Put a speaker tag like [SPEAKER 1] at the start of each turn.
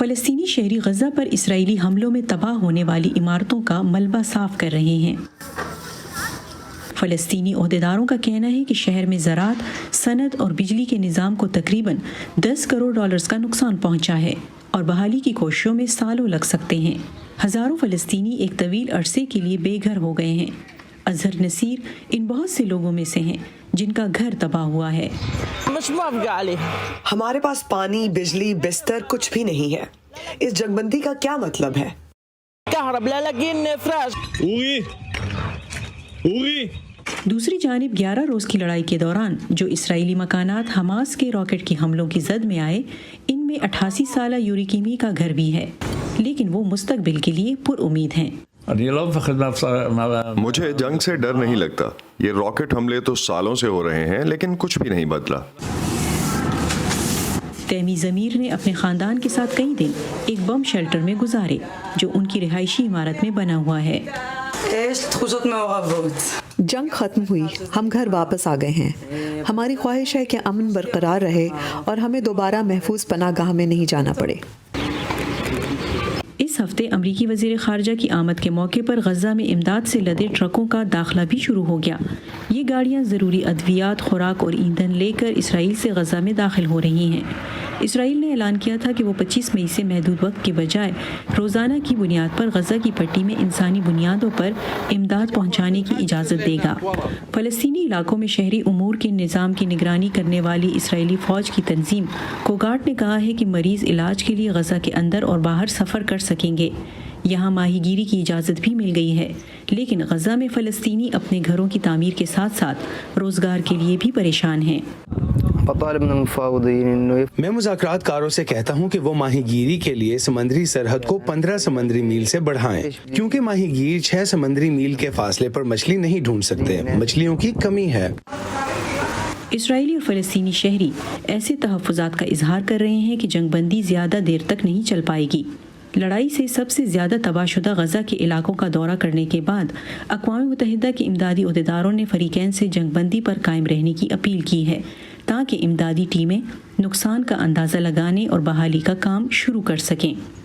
[SPEAKER 1] فلسطینی شہری غزہ پر اسرائیلی حملوں میں تباہ ہونے والی عمارتوں کا ملبہ صاف کر رہے ہیں۔ فلسطینی عہدیداروں کا کہنا ہے کہ شہر میں زراعت، صنعت اور بجلی کے نظام کو تقریباً $10 کروڑ کا نقصان پہنچا ہے اور بحالی کی کوششوں میں سالوں لگ سکتے ہیں۔ ہزاروں فلسطینی ایک طویل عرصے کے لیے بے گھر ہو گئے ہیں۔ اظہر نصیر ان بہت سے لوگوں میں سے ہیں جن کا گھر تباہ ہوا ہے۔
[SPEAKER 2] ہمارے پاس پانی، بجلی، بستر کچھ بھی نہیں ہے۔ اس جنگ بندی کا کیا مطلب ہے؟
[SPEAKER 1] دوسری جانب 11 روز کی لڑائی کے دوران جو اسرائیلی مکانات حماس کے راکٹ کی حملوں کی زد میں آئے، ان میں 88 سالہ یوری کیمی کا گھر بھی ہے، لیکن وہ مستقبل کے لیے پر امید ہیں۔
[SPEAKER 3] مجھے جنگ سے ڈر نہیں لگتا۔ یہ راکٹ حملے تو سالوں سے ہو رہے ہیں لیکن کچھ بھی نہیں بدلا۔
[SPEAKER 1] تیمی ضمیر نے اپنے خاندان کے ساتھ کئی دن ایک بم شیلٹر میں گزارے جو ان کی رہائشی عمارت میں بنا ہوا ہے۔
[SPEAKER 4] جنگ ختم ہوئی، ہم گھر واپس آ گئے ہیں۔ ہماری خواہش ہے کہ امن برقرار رہے اور ہمیں دوبارہ محفوظ پناہ گاہ میں نہیں جانا پڑے۔
[SPEAKER 1] اس ہفتے امریکی وزیر خارجہ کی آمد کے موقع پر غزہ میں امداد سے لدے ٹرکوں کا داخلہ بھی شروع ہو گیا۔ یہ گاڑیاں ضروری ادویات، خوراک اور ایندھن لے کر اسرائیل سے غزہ میں داخل ہو رہی ہیں۔ اسرائیل نے اعلان کیا تھا کہ وہ 25 مئی سے محدود وقت کے بجائے روزانہ کی بنیاد پر غزہ کی پٹی میں انسانی بنیادوں پر امداد پہنچانے کی اجازت دے گا۔ فلسطینی علاقوں میں شہری امور کے نظام کی نگرانی کرنے والی اسرائیلی فوج کی تنظیم کوگارٹ نے کہا ہے کہ مریض علاج کے لیے غزہ کے اندر اور باہر سفر کر سکیں گے۔ یہاں ماہی گیری کی اجازت بھی مل گئی ہے، لیکن غزہ میں فلسطینی اپنے گھروں کی تعمیر کے ساتھ ساتھ روزگار کے لیے بھی پریشان ہیں۔
[SPEAKER 5] میں مذاکرات کاروں سے کہتا ہوں کہ وہ ماہی گیری کے لیے سمندری سرحد کو 15 سمندری میل سے بڑھائیں، کیونکہ ماہی گیر 6 سمندری میل کے فاصلے پر مچھلی نہیں ڈھونڈ سکتے۔ مچھلیوں کی کمی ہے۔
[SPEAKER 1] اسرائیلی اور فلسطینی شہری ایسے تحفظات کا اظہار کر رہے ہیں کہ جنگ بندی زیادہ دیر تک نہیں چل پائے گی۔ لڑائی سے سب سے زیادہ تباہ شدہ غزہ کے علاقوں کا دورہ کرنے کے بعد اقوام متحدہ کے امدادی عہدیداروں نے فریقین سے جنگ بندی پر قائم رہنے کی اپیل کی ہے تاکہ امدادی ٹیمیں نقصان کا اندازہ لگانے اور بحالی کا کام شروع کر سکیں۔